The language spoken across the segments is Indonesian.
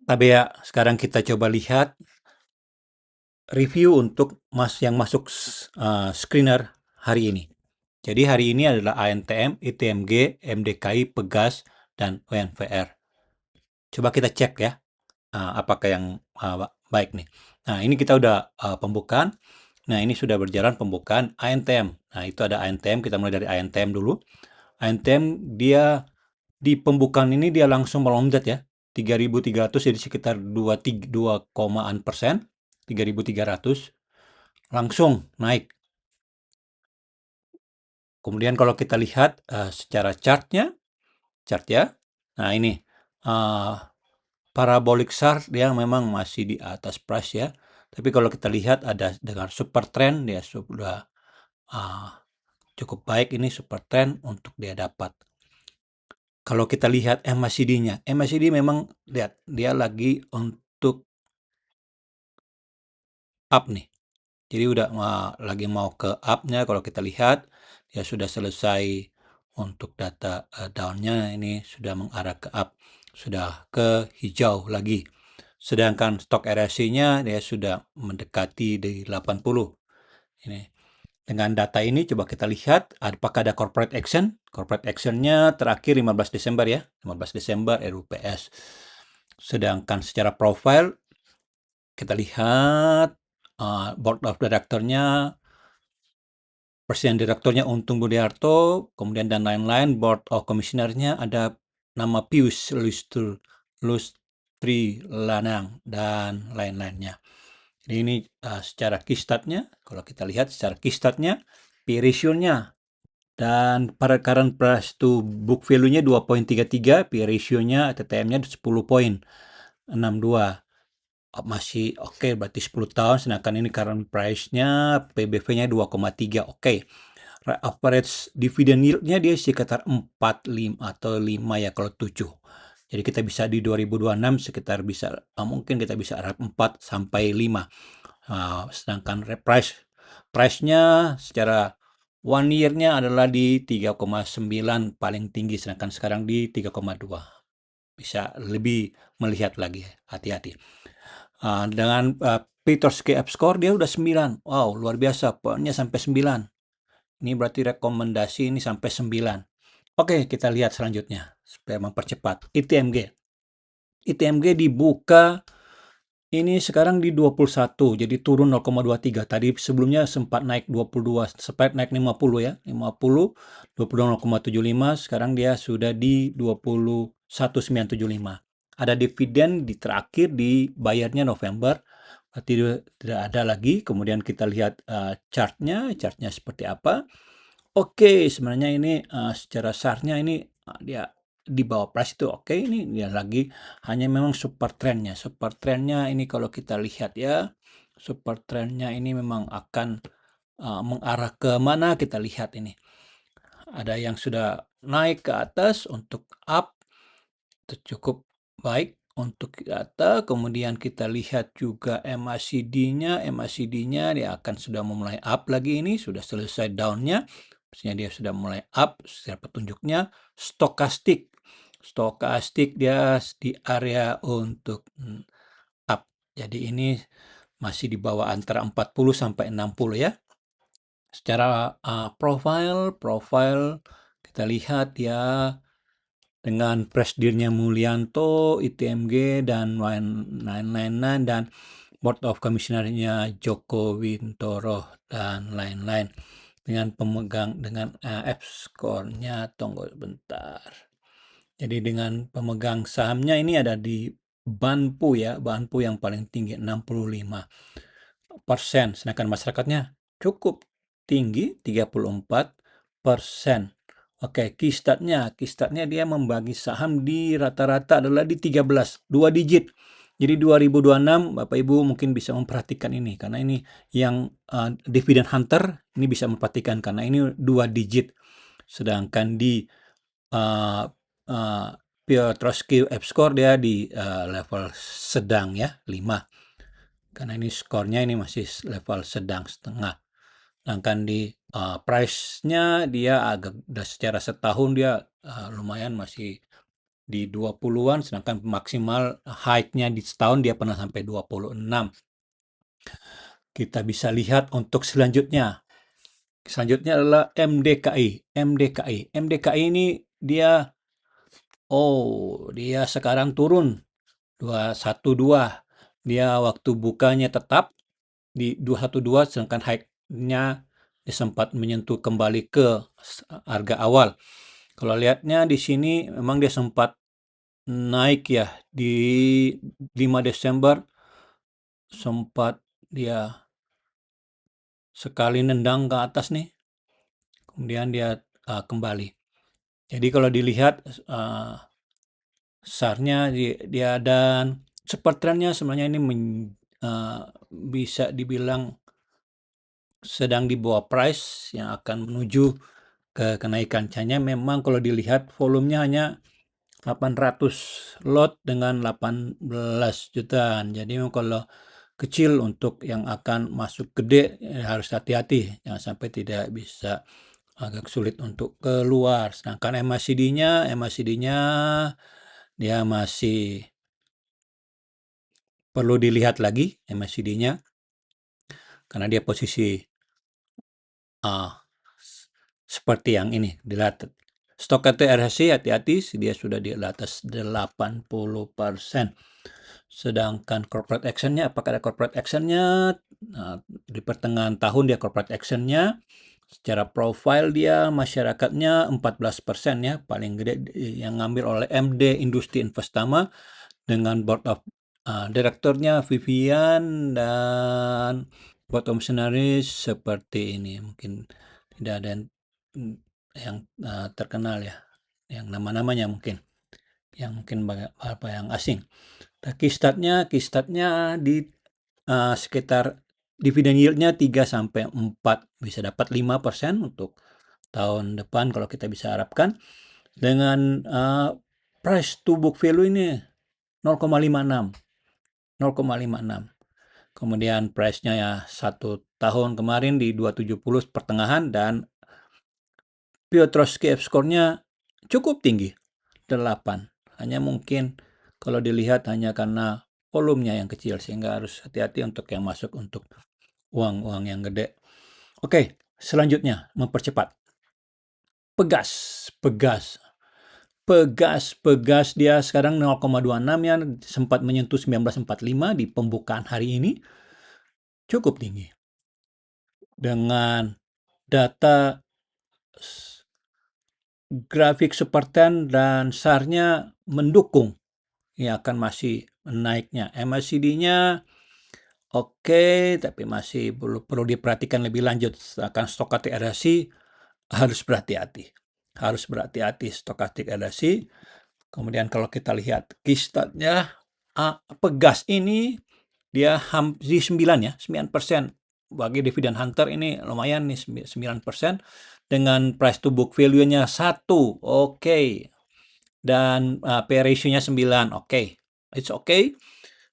Tabea, sekarang kita coba lihat review untuk yang masuk screener hari ini. Jadi hari ini adalah ANTM, ITMG, MDKI, Pegas, dan UNVR. Coba kita cek ya, apakah yang baik nih. Nah, ini kita udah pembukaan. Nah, ini sudah berjalan pembukaan ANTM. Nah, itu ada ANTM, kita mulai dari ANTM dulu. ANTM dia di pembukaan ini dia langsung melonjak ya. 3.300 jadi sekitar 2 komaan persen. 3.300 langsung naik. Kemudian kalau kita lihat secara chartnya, chart ya. Nah, ini parabolic SAR dia memang masih di atas price ya. Tapi kalau kita lihat ada dengan super trend dia sudah cukup baik ini super trend untuk dia dapat. Kalau kita lihat MACD-nya, MACD memang lihat dia lagi untuk up nih. Jadi udah lagi mau ke up-nya. Kalau kita lihat dia sudah selesai untuk data down-nya, ini sudah mengarah ke up, sudah ke hijau lagi. Sedangkan stok RSI-nya dia sudah mendekati di 80. Ini dengan data ini coba kita lihat apakah ada corporate action. Corporate action-nya terakhir 15 Desember ya, 15 Desember RUPS. Sedangkan secara profile kita lihat board of director-nya, presiden direkturnya Untung Budiarto, kemudian dan lain-lain, board of commissioner-nya ada nama Pius Lustri Lanang dan lain-lainnya. Jadi ini secara key stat-nya, kalau kita lihat secara key stat-nya, P ratio-nya dan pada current price to book value-nya 2.33, P ratio-nya TTM-nya 10.62. Masih oke, berarti 10 tahun, sedangkan ini current price-nya PBV-nya 2,3, oke. Average dividend yield-nya dia sekitar 4, 5 atau 5 ya kalau 7. Jadi kita bisa di 2026 sekitar bisa mungkin kita bisa harap 4 sampai 5. Sedangkan price-nya secara 1 year-nya adalah di 3,9 paling tinggi, sedangkan sekarang di 3,2. Bisa lebih melihat lagi, hati-hati. Dengan Peters KF score dia udah 9. Wow, luar biasa. Poinnya sampai 9. Ini berarti rekomendasi ini sampai 9. Oke, kita lihat selanjutnya supaya mempercepat. ITMG. ITMG dibuka ini sekarang di 21, jadi turun 0,23. Tadi sebelumnya sempat naik 22, sempat naik 50 ya. 50, 22,075, sekarang dia sudah di 21,975. Ada dividen di terakhir dibayarnya November, berarti tidak ada lagi. Kemudian kita lihat chartnya seperti apa. Oke, sebenarnya ini secara SAR-nya ini dia di bawah price itu oke, ini dia lagi hanya memang super trendnya. Super trendnya ini kalau kita lihat ya, super trendnya ini memang akan mengarah ke mana kita lihat ini. Ada yang sudah naik ke atas untuk up, itu cukup baik untuk data. Kemudian kita lihat juga MACD-nya dia akan sudah memulai up lagi ini, sudah selesai down-nya. Maksudnya dia sudah mulai up secara petunjuknya. Stokastik dia di area untuk up. Jadi ini masih di bawah antara 40 sampai 60 ya. Secara profile kita lihat ya dengan presidennya Mulyanto, ITMG dan lain-lain dan board of commissioner-nya Joko Wintoro dan lain-lain. Dengan pemegang dengan F-score-nya, tunggu bentar. Jadi dengan pemegang sahamnya ini ada di Banpu ya, Banpu yang paling tinggi 65%, sedangkan masyarakatnya cukup tinggi 34%. Oke, key stat-nya dia membagi saham di rata-rata adalah di 13, 2 digit. Jadi 2026 Bapak Ibu mungkin bisa memperhatikan ini karena ini yang dividend hunter ini bisa memperhatikan karena ini 2 digit. Sedangkan di Piotrowski F-score dia di level sedang ya, 5. Karena ini skornya ini masih level sedang setengah. Sedangkan di price-nya dia agak secara setahun dia lumayan masih di 20-an, sedangkan maksimal high-nya di setahun dia pernah sampai 26. Kita bisa lihat untuk selanjutnya. Selanjutnya adalah MDKI. MDKI ini dia dia sekarang turun 212. Dia waktu bukanya tetap di 212, sedangkan high-nya dia sempat menyentuh kembali ke harga awal. Kalau lihatnya di sini memang dia sempat naik ya di 5 Desember, sempat dia sekali nendang ke atas nih, kemudian dia kembali. Jadi kalau dilihat SAR-nya dia dan support trend-nya sebenarnya ini bisa dibilang sedang di bawah price yang akan menuju ke kenaikan. Hanya memang kalau dilihat volumenya hanya 800 lot dengan 18 jutaan. Jadi memang kalau kecil untuk yang akan masuk gede harus hati-hati, jangan sampai tidak bisa agak sulit untuk keluar. Sedangkan MACD-nya dia masih perlu dilihat lagi MACD-nya karena dia posisi seperti yang ini dilihat. Stochastic RSI hati-hati, dia sudah di atas 80%. Sedangkan corporate action-nya, apakah ada corporate action-nya? Nah, di pertengahan tahun dia corporate action-nya. Secara profile dia masyarakatnya 14% ya, paling gede yang ngambil oleh MD Industri Investama dengan board of direkturnya Vivian dan board of commissionaries seperti ini. Mungkin tidak ada yang terkenal ya, yang nama-namanya mungkin yang asing. Nah, kistatnya di sekitar dividen yield-nya 3 sampai 4, bisa dapat 5% untuk tahun depan kalau kita bisa harapkan. Dengan price to book value ini 0,56. Kemudian price-nya ya 1 tahun kemarin di 270 pertengahan, dan Piotrowski F-score-nya cukup tinggi, 8. Hanya mungkin kalau dilihat hanya karena volumenya yang kecil, sehingga harus hati-hati untuk yang masuk untuk uang-uang yang gede. Oke, selanjutnya mempercepat. Pegas dia sekarang 0,26 ya, sempat menyentuh 1945 di pembukaan hari ini. Cukup tinggi. Dengan data grafik super 10 dan SAR-nya mendukung ya akan masih naiknya. MACD-nya oke, tapi masih perlu diperhatikan lebih lanjut. Akan stochastic RSI harus berhati-hati. Stochastic RSI. Kemudian kalau kita lihat kistatnya, Pegas ini dia di 9 ya, 9%. Bagi dividen hunter ini lumayan nih, 9%. Dengan price to book value-nya 1, oke. Dan P ratio-nya 9, oke. It's okay.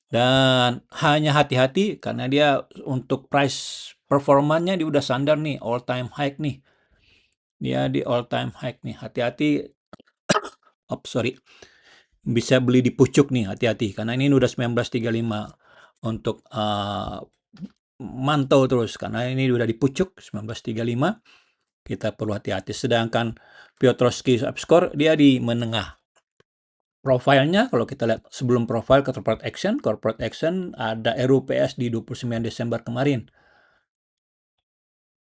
Dan hanya hati-hati karena dia untuk price performanya dia udah standar nih, all time high nih. Dia di all time high nih. Hati-hati. Bisa beli di pucuk nih, hati-hati karena ini udah 1935 untuk mantau terus karena ini udah di pucuk 1935, kita perlu hati-hati. Sedangkan Piotrowski score dia di menengah. Profilnya kalau kita lihat sebelum profile ke corporate action ada RUPS di 29 Desember kemarin.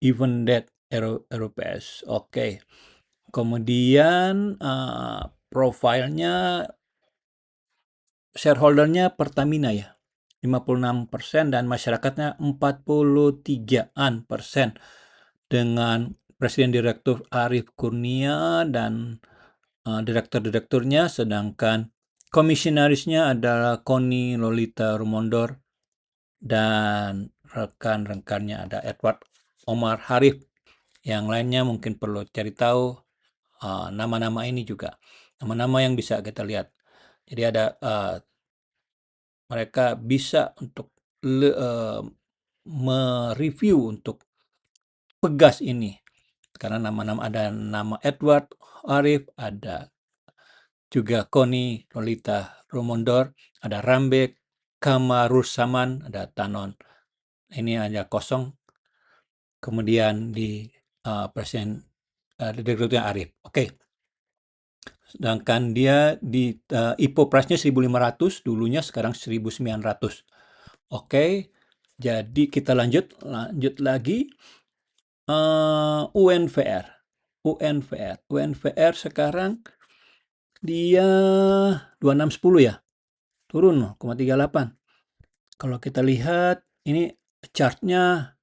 Even that RUPS. Oke. Kemudian profilnya shareholdernya Pertamina ya, 56% dan masyarakatnya 43% dengan Presiden Direktur Arief Kurnia dan direktur-direkturnya, sedangkan komisionarisnya adalah Koni Lolita Rumondor dan rekan-rekannya ada Edward Omar Harif. Yang lainnya mungkin perlu cari tahu nama-nama ini juga, nama-nama yang bisa kita lihat. Jadi ada mereka bisa untuk mereview untuk Pegas ini karena nama-nama ada nama Edward Arif, ada juga Koni, Lolita Rumondor, ada Rambek, Kamarursaman, ada Tanon. Ini hanya kosong. Kemudian di Presiden Direkturnya Arif. Oke. Sedangkan dia di IPO price-nya 1.500 dulunya, sekarang 1.900. Oke. Jadi kita lanjut lagi. UNVR. UNVR sekarang dia 2610 ya. Turun 0,38. Kalau kita lihat ini chartnya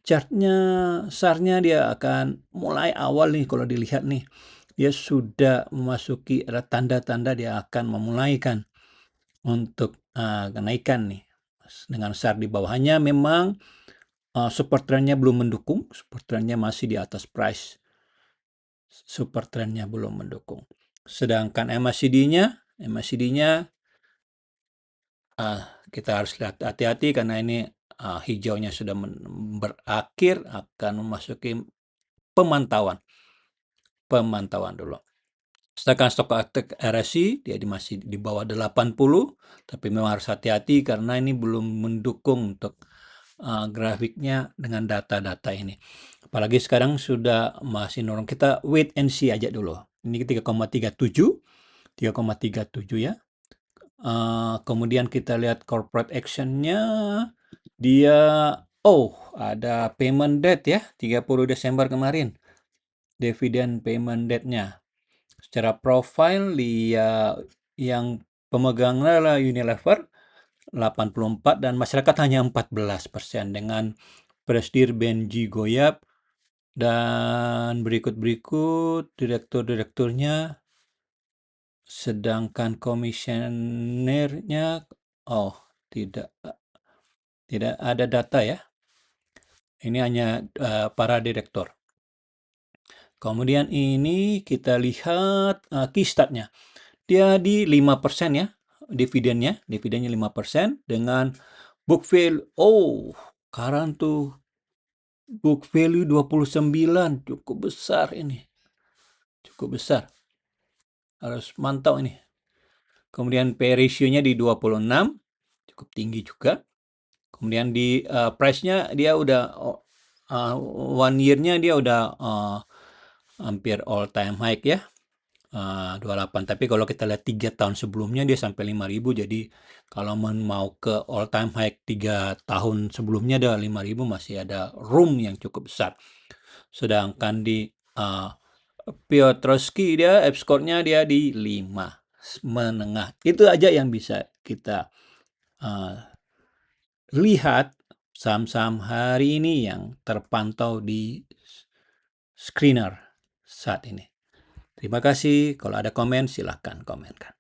SAR-nya dia akan mulai awal nih, kalau dilihat nih dia sudah memasuki, ada tanda-tanda dia akan memulaikan untuk kenaikan nih dengan SAR di bawahnya. Memang support trend-nya belum mendukung, support trend-nya masih di atas price, support trend-nya belum mendukung. Sedangkan MACD-nya kita harus lihat hati-hati karena ini hijaunya sudah berakhir, akan memasuki pemantauan dulu. Sedangkan Stochastic RSI dia masih di bawah 80, tapi memang harus hati-hati karena ini belum mendukung untuk grafiknya dengan data-data ini. Apalagi sekarang sudah masih nurun. Kita wait and see aja dulu. Ini 3,37 ya. Kemudian kita lihat corporate action-nya, dia ada payment date ya, 30 Desember kemarin. Dividend payment date-nya. Secara profile dia yang pemegangnya adalah Unilever 84 dan masyarakat hanya 14%, dengan Presidir Benji Goyap dan berikut direktur-direkturnya. Sedangkan komisionernya tidak ada data ya. Ini hanya para direktur. Kemudian ini kita lihat key-statnya. Dia di 5% ya, dividennya 5% dengan book value. Sekarang tuh book value 29, cukup besar ini. Cukup besar. Harus mantau ini. Kemudian P ratio-nya di 26, cukup tinggi juga. Kemudian di price-nya dia udah 1 year-nya dia udah hampir all time high ya. 28. Tapi kalau kita lihat 3 tahun sebelumnya dia sampai 5.000. Jadi kalau mau ke all time high 3 tahun sebelumnya ada 5.000, masih ada room yang cukup besar. Sedangkan di Piotrowski dia F-score-nya dia di 5, menengah. Itu aja yang bisa kita lihat saham-saham hari ini yang terpantau di screener saat ini. Terima kasih. Kalau ada komen, silahkan komenkan.